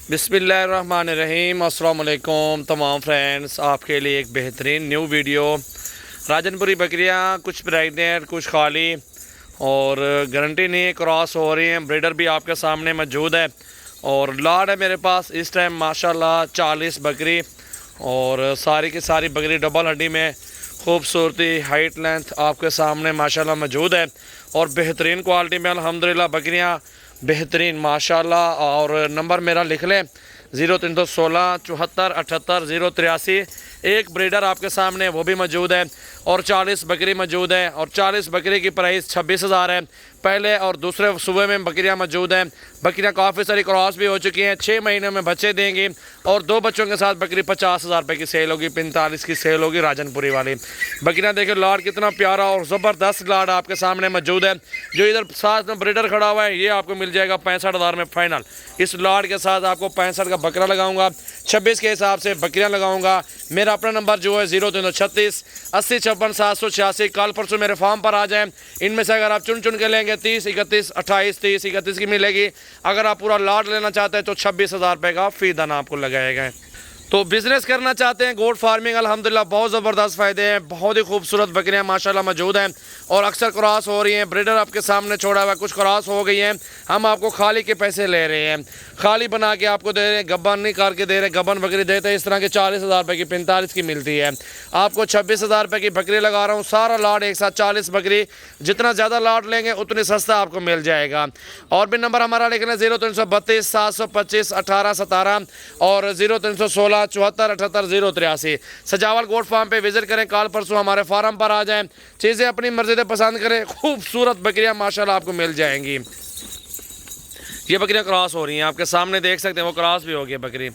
बिस्मिल्लाहिर्रहमानिर्रहीम। अस्सलाम वालेकुम तमाम फ्रेंड्स, आपके लिए एक बेहतरीन न्यू वीडियो। राजनपुरी बकरियां कुछ प्रेग्नेंट कुछ खाली और गारंटी नहीं क्रॉस हो रही हैं। ब्रीडर भी आपके सामने मौजूद है और लाड है मेरे पास इस टाइम माशाल्लाह 40 बकरी और सारी की सारी बकरी डबल हड्डी में खूबसूरती हाइट लेंथ आपके सामने माशाल्लाह मौजूद है और बेहतरीन क्वालिटी में अल्हम्दुलिल्लाह बकरियां बेहतरीन माशाल्लाह। और नंबर मेरा लिख लें 03316 74 78 083। एक ब्रीडर आपके सामने वो भी मौजूद है और 40 बकरी मौजूद है और 40 बकरी की प्राइस 26,000 है। पहले और दूसरे सूबे में बकरियां मौजूद हैं। बकरियां काफ़ी सारी क्रॉस भी हो चुकी हैं। 6 महीने में बच्चे देंगी और 2 बच्चों के साथ बकरी 50,000 रुपये की सेल होगी, 45 की सेल होगी राजनपुरी वाली। बकरियां देखिए लाड कितना प्यारा और ज़बरदस्त लाड आपके सामने मौजूद है। जो इधर साथ में ब्रीडर खड़ा हुआ है ये आपको मिल जाएगा 65,000 में फाइनल। इस लाड के साथ आपको 65 का बकरा लगाऊंगा, 26 के हिसाब से बकरियां लगाऊंगा। मेरा अपना नंबर जो है 0336 80 56 786। कल परसों मेरे फार्म पर आ जाएं। इनमें से अगर आप चुन चुन के लेंगे 30 31 28 30 31 की मिलेगी। अगर आप पूरा लाट लेना चाहते हैं तो 26,000 रुपये का फी दाना आपको लगाएगा। तो बिज़नेस करना चाहते हैं गोट फार्मिंग अल्हम्दुलिल्लाह बहुत ज़बरदस्त फ़ायदे हैं। बहुत ही खूबसूरत बकरियां माशाल्लाह मौजूद हैं और अक्सर क्रॉस हो रही हैं। ब्रीडर आपके सामने छोड़ा हुआ कुछ क्रॉस हो गई हैं। हम आपको खाली के पैसे ले रहे हैं, खाली बना के आपको दे रहे हैं, गब्बन नहीं करके दे रहे। गब्बन बकरी देते हैं इस तरह की 40,000 रुपये की 45 की मिलती है। आपको 26,000 रुपये की बकरी लगा रहा हूँ। सारा लाट एक साथ 40 बकरी, जितना ज़्यादा लाट लेंगे उतनी सस्ता आपको मिल जाएगा। और भी नंबर हमारा लिख लें 0332 725 18 17 और 0316 74 78 083। सजावल गोट फार्म पे विजिट करें। कल परसों हमारे फार्म पर आ जाएं, चीज़ें अपनी मर्जी से पसंद करें। खूबसूरत बकरियां माशाल्लाह आपको मिल जाएंगी। ये बकरियां क्रॉस हो रही हैं आपके सामने देख सकते हैं, वो क्रॉस भी हो गई बकरी।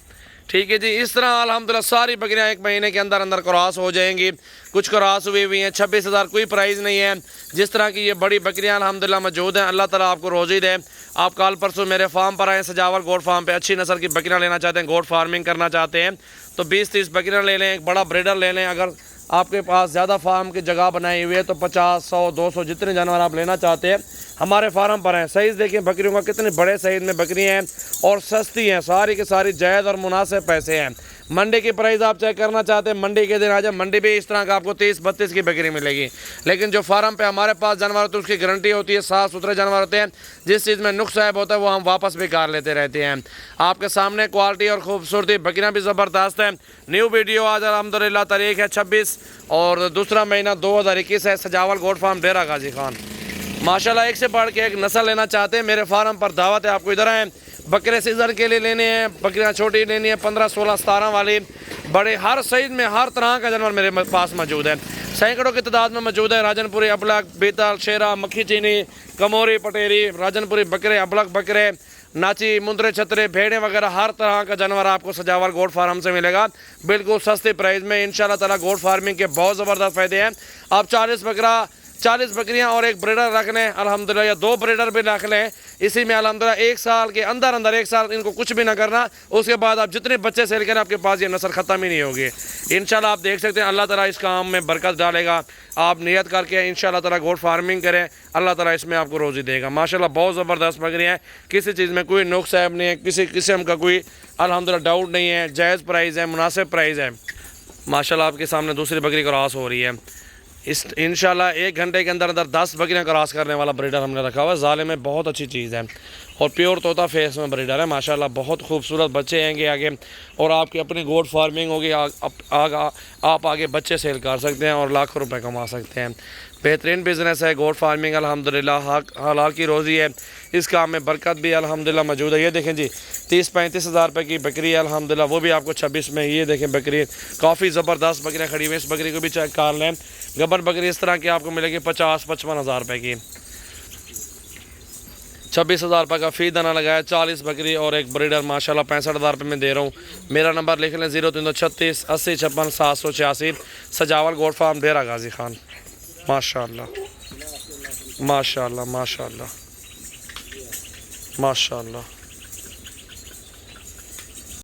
ठीक है जी, इस तरह अल्हम्दुलिल्लाह सारी बकरियां 1 महीने के अंदर अंदर क्रॉस हो जाएंगी। कुछ क्रॉस हुई हुई हैं। 26,000 कोई प्राइस नहीं है। जिस तरह की ये बड़ी बकरियां अल्हम्दुलिल्लाह मौजूद हैं, अल्लाह ताला आपको रोज़ी दे। आप कल परसों मेरे फार्म पर आए, सजावल गोट फार्म पे अच्छी नस्ल की बकरियां लेना चाहते हैं, गोट फार्मिंग करना चाहते हैं तो 20-30 बकरियां ले लें, एक बड़ा ब्रीडर ले लें। अगर आपके पास ज़्यादा फार्म की जगह बनाई हुई है तो 50 100 200 जितने जानवर आप लेना चाहते हैं हमारे फार्म पर हैं। साइज़ देखिए बकरियों का कितने बड़े साइज़ में बकरी हैं और सस्ती हैं, सारी की सारी जायज़ और मुनासिब पैसे हैं। मंडी की प्राइस आप चेक करना चाहते हैं, मंडी के दिन आ जाए, मंडी भी इस तरह का आपको 30-32 की बकरी मिलेगी। लेकिन जो फार्म पे हमारे पास जानवर होते हैं उसकी गारंटी होती है, साफ़ सुथरे जानवर होते हैं। जिस चीज़ में नुक्स साहब होता है वो हम वापस भी कार लेते रहते हैं। आपके सामने क्वालिटी और खूबसूरती बकरियाँ भी ज़बरदस्त हैं। न्यू वीडियो आज अल्हम्दुलिल्लाह तारीख है 26 और दूसरा महीना 2021 है। सजावल गोट फार्म डेरा गाजी खान माशाल्लाह एक से बढ़ के एक नस्ल लेना चाहते हैं मेरे फार्म पर दावत है। आपको इधर आए, बकरे सीजन के लिए लेने हैं, बकरियां छोटी लेनी है 15 16 17 वाली, बड़े हर साइज में हर तरह का जानवर मेरे पास मौजूद है। सैकड़ों की तादाद में मौजूद है। राजनपुरी अबलग बेताल शेरा मक्खी चीनी कमोरी पटेरी राजनपुरी बकरे अबलग बकरे नाची मुंदरे छतरे भेड़ें वगैरह हर तरह का जानवर आपको सजावल गोट फार्म से मिलेगा बिल्कुल सस्ते प्राइस में। इंशाल्लाह ताला गोट फार्मिंग के बहुत ज़बरदस्त फ़ायदे हैं। आप 40 बकरियां और एक ब्रीडर रख लें अल्हम्दुलिल्लाह, या 2 ब्रीडर भी रख लें इसी में अल्हम्दुलिल्लाह 1 साल के अंदर अंदर 1 साल इनको कुछ भी ना करना। उसके बाद आप जितने बच्चे सेल करें आपके पास ये नस्ल ख़त्म ही नहीं होगी। इंशाल्लाह आप देख सकते हैं अल्लाह ताला इस काम में बरकत डालेगा। आप नियत करके इंशाल्लाह ताला गोट फार्मिंग करें, अल्लाह ताला इसमें आपको रोज़ी देगा। माशाल्लाह बहुत ज़बरदस्त बकरियाँ हैं, किसी चीज़ में कोई नुक्स ऐब नहीं है, किसी किस्म का कोई अल्हम्दुलिल्लाह डाउट नहीं है। जायज़ प्राइस है, मुनासिब प्राइस है। माशाल्लाह आपके सामने दूसरी बकरी क्रॉस हो रही है। इस इंशाल्लाह 1 घंटे के अंदर अंदर 10 बकरियां क्रॉस करने वाला ब्रीडर हमने रखा हुआ है। ज़ाले में बहुत अच्छी चीज़ है और प्योर तोता फेस में ब्रीडर है माशाल्लाह। बहुत खूबसूरत बच्चे आएंगे आगे और आपकी अपनी गोट फार्मिंग होगी। आप आगे बच्चे सेल कर सकते हैं और लाखों रुपए कमा सकते हैं। बेहतरीन बिज़नेस है गोट फार्मिंग अल्हम्दुलिल्लाह, हलाल की रोज़ी है। इस काम में बरकत भी अल्हम्दुलिल्लाह मौजूद है। ये देखें जी 30-35 हज़ार रुपये की बकरी है अल्हम्दुलिल्लाह, वो भी आपको 26 में। ये देखें बकरी काफ़ी ज़बरदस्त बकरियाँ खड़ी हुई, इस बकरी को भी चेक कर लें। गब्बर बकरी इस तरह की आपको मिलेगी 50-55 हज़ार रुपये की। 26,000 रुपये का फ़ी दाना लगाया, 40 बकरी और एक ब्रीडर माशाल्लाह 65,000 रुपये में दे रहा हूँ। मेरा नंबर लिख लें 0336 80 56 786। सजावल गोट फार्म डेरा गाजी खान। माशाल्लाह माशाल्लाह माशाल्लाह माशाल्लाह।